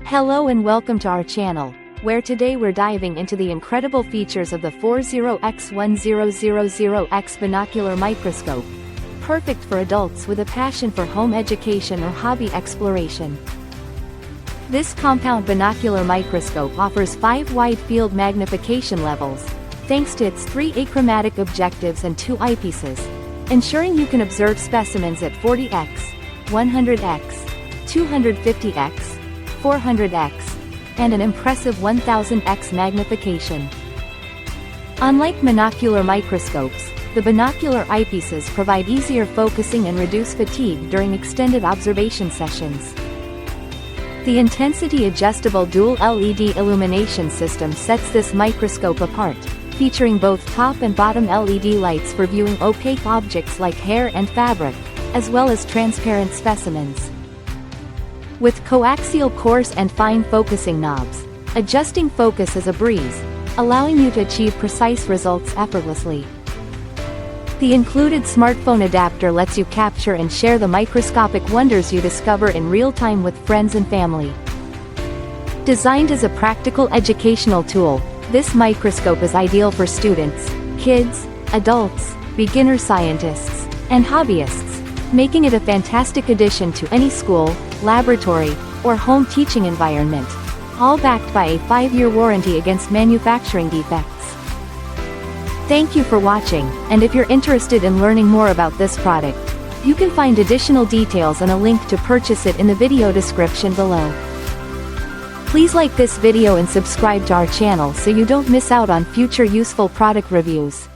Hello and welcome to our channel, where today we're diving into the incredible features of the 40X-1000X binocular microscope. Perfect for adults with a passion for home education or hobby exploration. This compound binocular microscope offers 5 wide-field magnification levels, thanks to its 3 achromatic objectives and 2 eyepieces, ensuring you can observe specimens at 40x, 100x, 250x, 400x, and an impressive 1000x magnification. Unlike monocular microscopes, the binocular eyepieces provide easier focusing and reduce fatigue during extended observation sessions. The intensity-adjustable dual LED illumination system sets this microscope apart, featuring both top and bottom LED lights for viewing opaque objects like hair and fabric, as well as transparent specimens. With coaxial coarse and fine focusing knobs, adjusting focus is a breeze, allowing you to achieve precise results effortlessly. The included smartphone adapter lets you capture and share the microscopic wonders you discover in real time with friends and family. Designed as a practical educational tool, this microscope is ideal for students, kids, adults, beginner scientists, and hobbyists, making it a fantastic addition to any school, laboratory, or home teaching environment, all backed by a 5-year warranty against manufacturing defects. Thank you for watching, and if you're interested in learning more about this product, you can find additional details and a link to purchase it in the video description below. Please like this video and subscribe to our channel so you don't miss out on future useful product reviews.